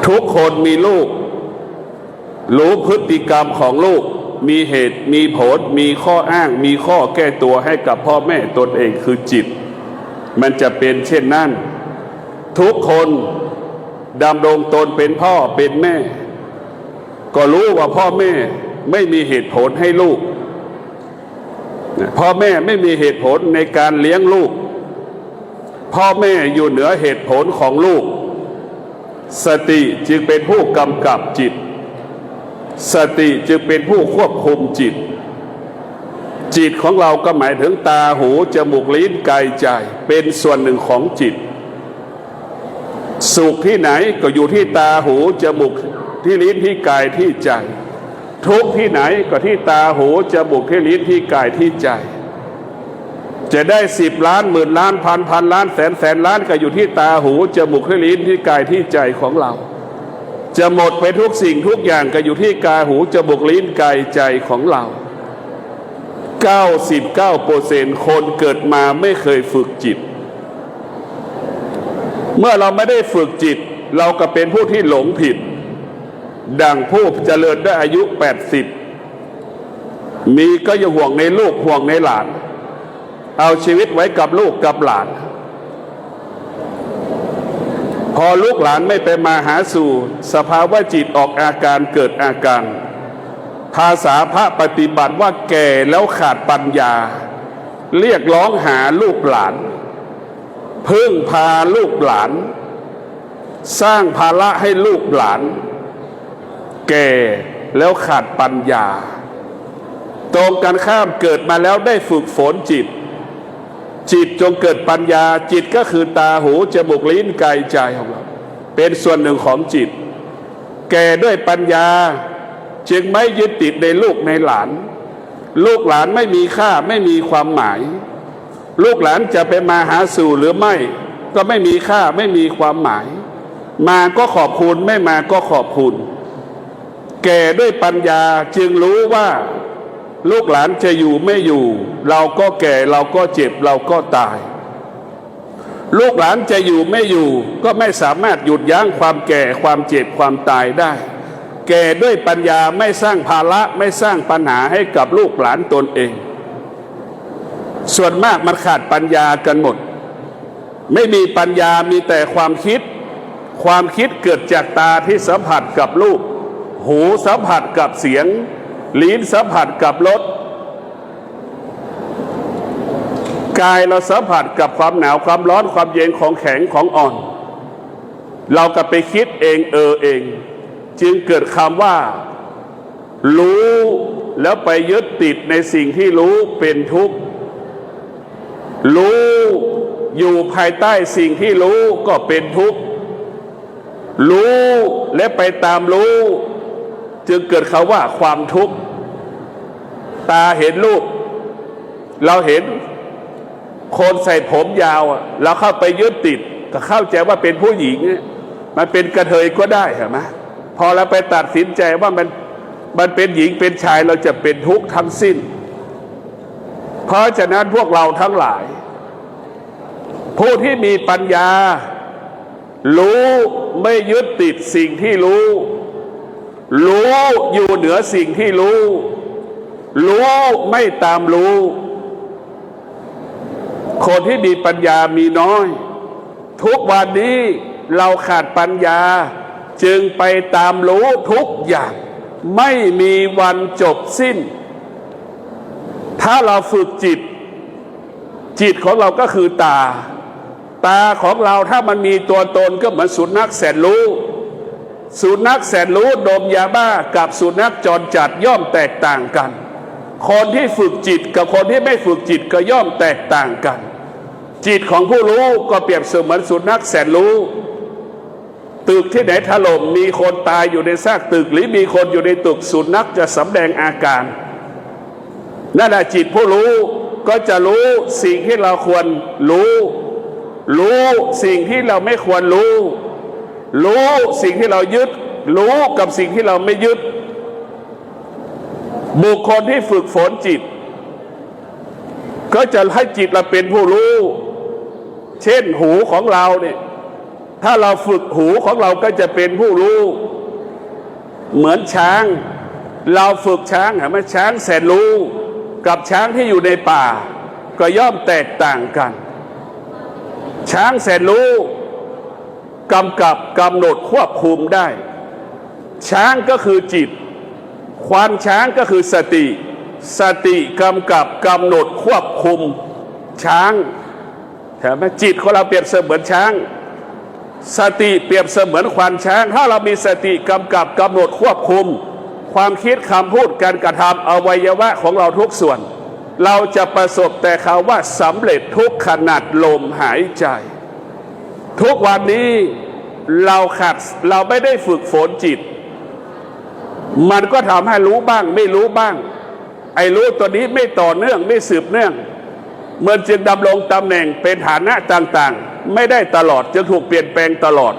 ทุกคนมีลูกรู้พฤติกรรมของลูกมีเหตุมีผลมีข้ออ้างมีข้อแก้ตัวให้กับพ่อแม่ตนเองคือจิตมันจะเป็นเช่นนั้นทุกคนดำรงตนเป็นพ่อเป็นแม่ก็รู้ว่าพ่อแม่ไม่มีเหตุผลให้ลูกพ่อแม่ไม่มีเหตุผลในการเลี้ยงลูกพ่อแม่อยู่เหนือเหตุผลของลูกสติจึงเป็นผู้กำกับจิตสติจึงเป็นผู้ควบคุมจิตจิตของเราก็หมายถึงตาหูจมูกลิ้นกายใจเป็นส่วนหนึ่งของจิตสุขที่ไหนก็อยู่ที่ตาหูจมูกที่ลิ้นที่กายที่ใจทุกข์ที่ไหนก็ที่ตาหูจมูกที่ลิ้นที่กายที่ใจจะได้10 ล้านหมื่นล้านพันล้านแสนล้านก็อยู่ที่ตาหูจมูกที่ลิ้นที่กายที่ใจของเราจะหมดไปทุกสิ่งทุกอย่างก็อยู่ที่กายหูจมูกลิ้นกายใจของเรา99%คนเกิดมาไม่เคยฝึกจิตเมื่อเราไม่ได้ฝึกจิตเราก็เป็นผู้ที่หลงผิดดังผู้เจริญได้อายุ80มีก็อย่าห่วงในลูกห่วงในหลานเอาชีวิตไว้กับลูกกับหลานพอลูกหลานไม่ไปมาหาสู่สภาวะจิตออกอาการเกิดอาการภาษาพระปฏิบัติว่าแก่แล้วขาดปัญญาเรียกร้องหาลูกหลานพึ่งพาลูกหลานสร้างภาระให้ลูกหลานแก่แล้วขาดปัญญาตรงกันข้ามเกิดมาแล้วได้ฝึกฝนจิตจงเกิดปัญญาจิตก็คือตาหูจมูกลิ้นกายใจของเราเป็นส่วนหนึ่งของจิตแก่ด้วยปัญญาจึงไม่ยึดติดในลูกในหลานลูกหลานไม่มีค่าไม่มีความหมายลูกหลานจะไปมาหาสู่หรือไม่ก็ไม่มีค่าไม่มีความหมายมาก็ขอบคุณไม่มาก็ขอบคุณแก่ด้วยปัญญาจึงรู้ว่าลูกหลานจะอยู่ไม่อยู่เราก็แก่เราก็เจ็บเราก็ตายลูกหลานจะอยู่ไม่อยู่ก็ไม่สามารถหยุดยั้งความแก่ความเจ็บความตายได้แก่ด้วยปัญญาไม่สร้างภาระไม่สร้างปัญหาให้กับลูกหลานตนเองส่วนมากมันขาดปัญญากันหมดไม่มีปัญญามีแต่ความคิดเกิดจากตาที่สัมผัสกับรูปหูสัมผัสกับเสียงลิ้นสัมผัสกับรสกายเราสัมผัสกับความหนาวความร้อนความเย็นของแข็งของอ่อนเราก็ไปคิดเองเองจึงเกิดคำว่ารู้แล้วไปยึดติดในสิ่งที่รู้เป็นทุกข์รู้อยู่ภายใต้สิ่งที่รู้ก็เป็นทุกข์รู้และไปตามรู้จึงเกิดคำว่าความทุกข์ตาเห็นรูปเราเห็นคนใส่ผมยาวเราเข้าไปยึดติดก็เข้าใจว่าเป็นผู้หญิงมันเป็นกระเทยก็ได้เห็นไหมพอเราไปตัดสินใจว่ามันเป็นหญิงเป็นชายเราจะเป็นทุกข์ทั้งสิ้นเพราะฉะนั้นพวกเราทั้งหลายผู้ที่มีปัญญารู้ไม่ยึดติดสิ่งที่รู้อยู่เหนือสิ่งที่รู้ไม่ตามรู้คนที่มีปัญญามีน้อยทุกวันนี้เราขาดปัญญาจึงไปตามรู้ทุกอย่างไม่มีวันจบสิ้นถ้าเราฝึกจิตของเราก็คือตาของเราถ้ามันมีตัวตนก็เหมือนสุนัขแสนรู้สุนัขแสนรู้ดมยาบ้ากับสุนัขจรจัดย่อมแตกต่างกันคนที่ฝึกจิตกับคนที่ไม่ฝึกจิตก็ย่อมแตกต่างกันจิตของผู้รู้ก็เปรียบเสมือนสุนัขแสนรู้ตึกที่ไหนถล่มมีคนตายอยู่ในซากตึกหรือมีคนอยู่ในตึกสุนัขจะสำแดงอาการนั่นแหละจิตผู้รู้ก็จะรู้สิ่งที่เราควรรู้สิ่งที่เราไม่ควรรู้สิ่งที่เรายึดรู้กับสิ่งที่เราไม่ยึดบุคคลที่ฝึกฝนจิตก็จะให้จิตเราเป็นผู้รู้เช่นหูของเราเนี่ย ถ้าเราฝึกหูของเราก็จะเป็นผู้รู้เหมือนช้างเราฝึกช้างเห็นไหมช้างแสนรู้กับช้างที่อยู่ในป่าก็ย่อมแตกต่างกันช้างแสนรู้กำกับกำหนดควบคุมได้ช้างก็คือจิตควานช้างก็คือสติสติกำกับกำหนดควบคุมช้างเห็นไหมจิตของเราเปรียบเสมือนช้างสติเปรียบเสมือนควานช้างถ้าเรามีสติกำกับกำหนดควบคุมความคิดคำพูดการกระทำอวัยวะของเราทุกส่วนเราจะประสบแต่คำว่าสำเร็จทุกขณะลมหายใจทุกวันนี้เราไม่ได้ฝึกฝนจิตมันก็ทำให้รู้บ้างไม่รู้บ้างไอ้รู้ตัวนี้ไม่ต่อเนื่องไม่สืบเนื่องเมื่อจึงดำรงตำแหน่งเป็นฐานะต่างๆไม่ได้ตลอดจะถูกเปลี่ยนแปลงตลอด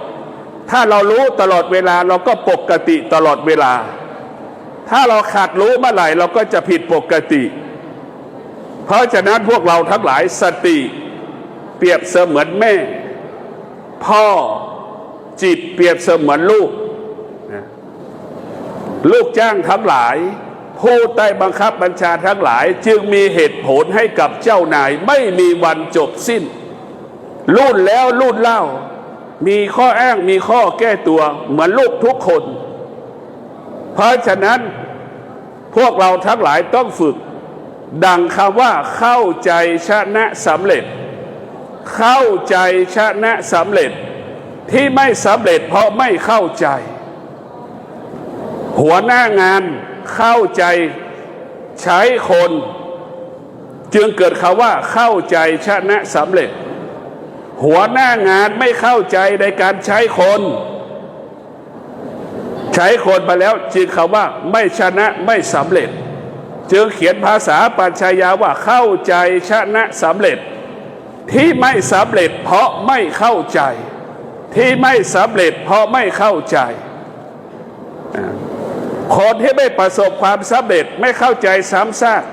ถ้าเรารู้ตลอดเวลาเราก็ปกติตลอดเวลาถ้าเราขาดรู้เมื่อไหร่เราก็จะผิดปกติเพราะฉะนั้นพวกเราทั้งหลายสติเปรียบเสมือนแม่พ่อจิตเปรียบเสมือนลูกลูกจ้างทั้งหลายผู้ใต้บังคับบัญชาทั้งหลายจึงมีเหตุผลให้กับเจ้านายไม่มีวันจบสิ้นรุ่นแล้วรุ่นเล่ามีข้ออ้างมีข้อแก้ตัวเหมือนลูกทุกคนเพราะฉะนั้นพวกเราทั้งหลายต้องฝึกดังคำว่าเข้าใจชนะสำเร็จเข้าใจชนะสำเร็จที่ไม่สำเร็จเพราะไม่เข้าใจหัวหน้างานเข้าใจใช้คนจึงเกิดคำว่าเข้าใจชนะสำเร็จหัวหน้างานไม่เข้าใจในการใช้คนไปแล้วจึงคำว่าไม่ชนะไม่สำเร็จจึงเขียนภาษาปัญชญาว่าเข้าใจชนะสำเร็จที่ไม่สำเร็จเพราะไม่เข้าใจที่ไม่สำเร็จเพราะไม่เข้าใจคนที่ไม่ประสบความสำเร็จไม่เข้าใจซ้ำซาก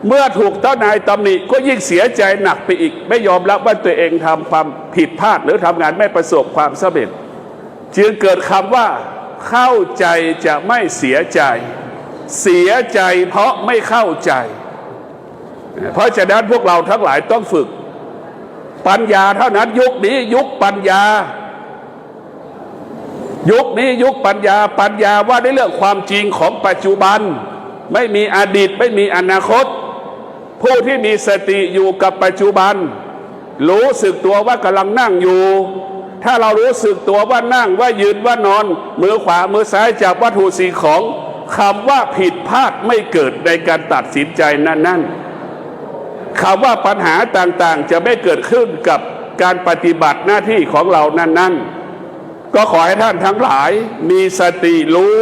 เมื่อถูกเจ้านายตำหนิก็ยิ่งเสียใจหนักไปอีกไม่ยอมรับว่าตัวเองทำความผิดพลาดหรือทำงานไม่ประสบความสำเร็จจึงเกิดคำว่าเข้าใจจะไม่เสียใจเสียใจเพราะไม่เข้าใจเพราะฉะนั้นพวกเราทั้งหลายต้องฝึกปัญญาเท่านั้นยุคนี้ยุคปัญญายุคนี้ยุคปัญญาว่าในเรื่องความจริงของปัจจุบันไม่มีอดีตไม่มีอนาคตผู้ที่มีสติอยู่กับปัจจุบันรู้สึกตัวว่ากำลังนั่งอยู่ถ้าเรารู้สึกตัวว่านั่งว่ายืนว่านอนมือขวามือซ้ายจับวัตถุสิ่งของคำว่าผิดพลาดไม่เกิดในการตัดสินใจนั่นคำว่าปัญหาต่างๆจะไม่เกิดขึ้นกับการปฏิบัติหน้าที่ของเรานั่นก็ขอให้ท่านทั้งหลายมีสติรู้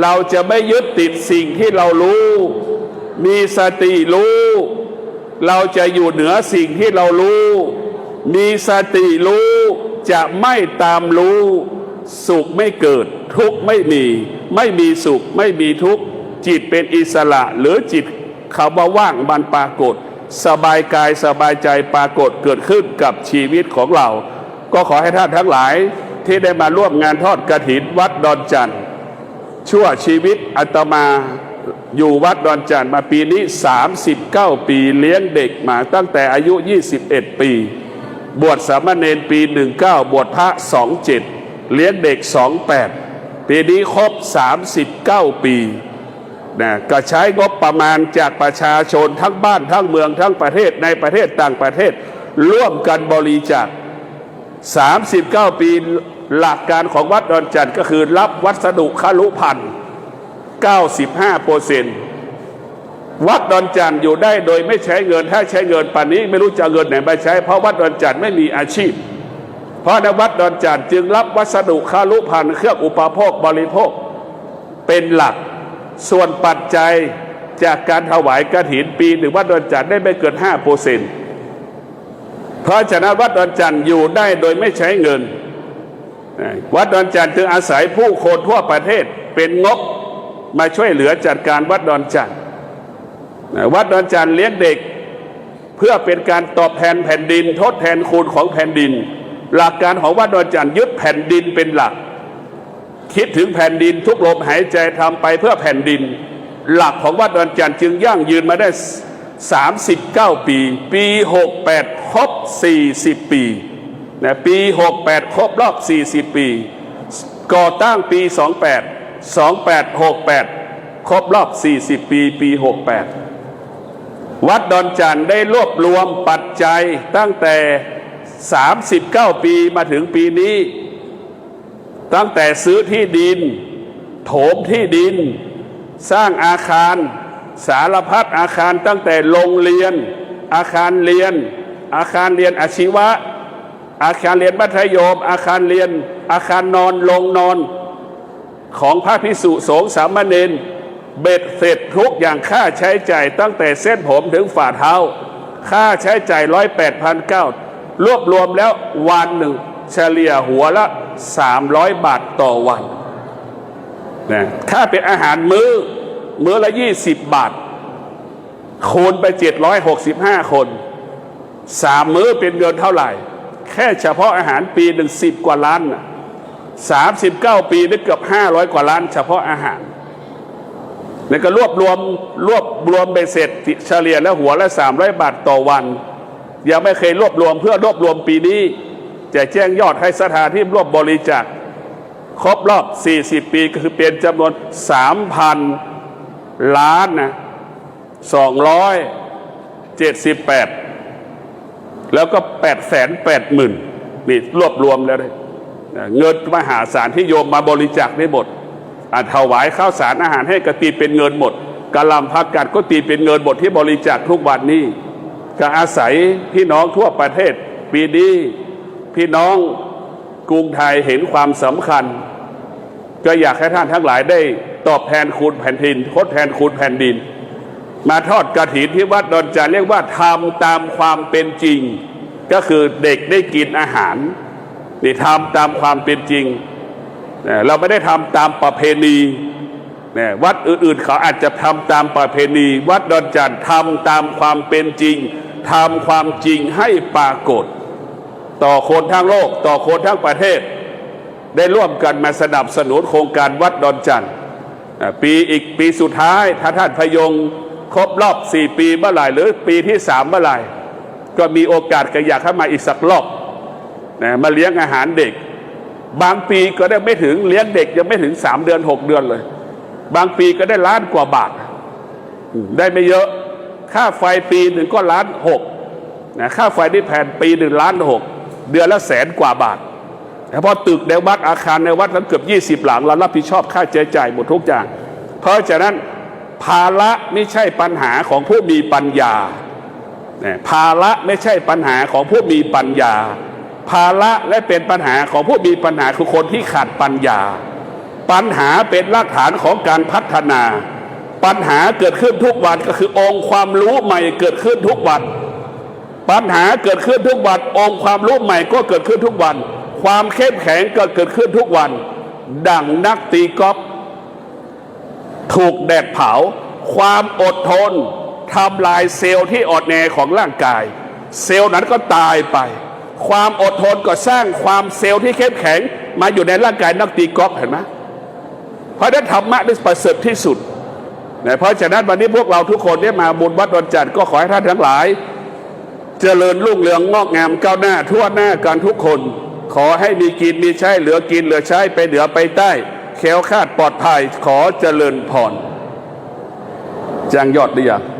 เราจะไม่ยึดติดสิ่งที่เรารู้มีสติรู้เราจะอยู่เหนือสิ่งที่เรารู้มีสติรู้จะไม่ตามรู้สุขไม่เกิดทุกข์ไม่มีสุขไม่มีทุกข์จิตเป็นอิสระหรือจิตคำว่าว่างมันปรากฏสบายกายสบายใจปรากฏเกิดขึ้นกับชีวิตของเราก็ขอให้ท่านทั้งหลายที่ได้มาร่วมงานทอดกฐินวัดดอนจันทร์ชั่วชีวิตอาตมาอยู่วัดดอนจันทร์มาปีนี้39ปีเลี้ยงเด็กมาตั้งแต่อายุ21ปีบวชสามเณรปี19บวชพระ27เลี้ยงเด็ก28ปีนี้ครบ39ปีนะก็ใช้งบประมาณจากประชาชนทั้งบ้านทั้งเมืองทั้งประเทศในประเทศต่างประเทศร่วมกันบริจาค39ปีหลักการของวัดดอนจันทร์ก็คือรับวัสดุคฤภัณฑ์ 95% วัดดอนจันทร์อยู่ได้โดยไม่ใช้เงินถ้าใช้เงินป่านนี้ไม่รู้จะเงินไหนไปใช้เพราะวัดดอนจันทร์ไม่มีอาชีพเพราะในวัดดอนจันทร์จึงรับวัสดุคฤภัณฑ์เครื่องอุปโภคบริโภคเป็นหลักส่วนปัจจัยจากการถวายกฐินปีหนึ่งวัดดอนจันทร์ได้ไม่เกิน 5% เพราะฉะนั้นวัดดอนจันทร์อยู่ได้โดยไม่ใช้เงินวัดดอนจันทร์จึงอาศัยผู้คนทั่วประเทศเป็นงบมาช่วยเหลือจัดการวัดดอนจันทร์วัดดอนจันทร์เลี้ยงเด็ก เพื่อเป็นการตอบแทนแผ่นดินทดแทนคุณของแผ่นดินหลักการของวัดดอนจันทร์ยึดแผ่นดินเป็นหลักคิดถึงแผ่นดินทุกลมหายใจทำไปเพื่อแผ่นดินหลักของวัดดอนจันทร์จึงยั่งยืนมาได้39 ปีปี68ครบ40 ปีนะปี68ครบรอบ40 ปีก่อตั้งปี28ครบรอบ40 ปีปี68วัดดอนจันทร์ได้รวบรวมปัจจัยตั้งแต่39 ปีมาถึงปีนี้ตั้งแต่ซื้อที่ดินโถมที่ดินสร้างอาคารสารพัดอาคารตั้งแต่โรงเรียนอาคารเรียนอาชีวะอาคารเรียนมัธยมอาคารเรียนอาคารนอนโรงนอนของพระภิกษุสงฆ์สามเณรเบ็ดเสร็จทุกอย่างค่าใช้จ่ายตั้งแต่เส้นผมถึงฝ่าเท้าค่าใช้จ่าย108,900รวบรวมแล้ววันหนึ่งเฉลี่ยหัวละ300 บาทต่อวันนะถ้าเป็นอาหารมื้อละ20 บาทคูณไป765 คน3 มื้อเป็นเงินเท่าไหร่แค่เฉพาะอาหารปีหนึ่ง10 กว่าล้าน39 ปีได้เกือบ500 กว่าล้านเฉพาะอาหารแล้วก็รวบรวมเบ็ดเสร็จเฉลี่ยแล้วหัวละ300 บาทต่อวันยังไม่เคยรวบรวมเพื่อรวบรวมปีนี้จะแจ้งยอดให้สถานที่ร่วมบริจาคครบรอบ40 ปีก็คือเป็นจำนวน 3,000 ล้านนะ278แล้วก็880,000นี่รวบรวมแล้วเลยเงินมหาศาลที่โยมมาบริจาคได้หมดถวายข้าวสารอาหารให้ก็ตีเป็นเงินหมดกะหล่ำผักกาดก็ตีเป็นเงินหมดที่บริจาคทุกวันนี้ก็อาศัยพี่น้องทั่วประเทศปีนี้พี่น้องกรุงไทยเห็นความสำคัญก็อยากให้ท่านทั้งหลายได้ตอบแทนคุณแผ่นดินทดแทนคุณแผ่นดินมาทอดกฐินที่วัดดอนจันทร์เรียกว่าทำตามความเป็นจริงก็คือเด็กได้กินอาหารนี่ทำตามความเป็นจริงเราไม่ได้ทำตามประเพณีวัดอื่นๆเขาอาจจะทำตามประเพณีวัดดอนจันทร์ทำตามความเป็นจริงทำความจริงให้ปรากฏต่อคนทั้งโลกต่อคนทั้งประเทศได้ร่วมกันมาสนับสนุนโครงการวัดดอนจันทร์ปีสุดท้ายถ้าท่านพยงครบรอบ4 ปีเมื่อไหร่หรือปีที่3เมื่อไหร่ก็มีโอกาสก็อยากให้มาอีกสักรอบมาเลี้ยงอาหารเด็กบางปีก็ได้ไม่ถึงเลี้ยงเด็กยังไม่ถึง3 เดือน 6 เดือนเลยบางปีก็ได้1 ล้านกว่าบาทได้ไม่เยอะค่าไฟปีหนึ่งก็1.6 ล้านค่าไฟที่แผ่นปี1.6 ล้านเดือนละ100,000 กว่าบาทแต่พอตึกในวัดอาคารในวัดนั้นเกือบ20 หลังเรารับผิดชอบค่าใช้จ่ายหมดทุกอย่างเพราะฉะนั้นภาระไม่ใช่ปัญหาของผู้มีปัญญาภาระไม่ใช่ปัญหาของผู้มีปัญญาภาระและเป็นปัญหาของผู้มีปัญหาคือคนที่ขาดปัญญาปัญหาเป็นรากฐานของการพัฒนาปัญหาเกิดขึ้นทุกวันก็คือองค์ความรู้ใหม่เกิดขึ้นทุกวันปัญหาเกิดขึ้นทุกวันองค์ความรู้ใหม่ก็เกิดขึ้นทุกวันความเข้มแข็งก็เกิดขึ้นทุกวันดั่งนักตีกอล์ฟถูกแดดเผาความอดทนทำลายเซลล์ที่อ่อนแอของร่างกายเซลล์นั้นก็ตายไปความอดทนก็สร้างความเซลล์ที่เข้มแข็งมาอยู่ในร่างกายนักตีกอล์ฟเห็นไหมเพราะนั้นธรรมะได้ประเสริฐที่สุดเพราะฉะนั้นวันนี้พวกเราทุกคนได้มาบุญวัดดอนจันทร์ก็ขอให้ท่านทั้งหลายเจริญรุ่งเรืองงอกงามก้าวหน้าทั่วหน้ากันทุกคนขอให้มีกินมีใช้เหลือกินเหลือใช้ไปเหนือไปใต้แคล้วคลาดปลอดภัยขอเจริญพรจ้างยอดหรือยัง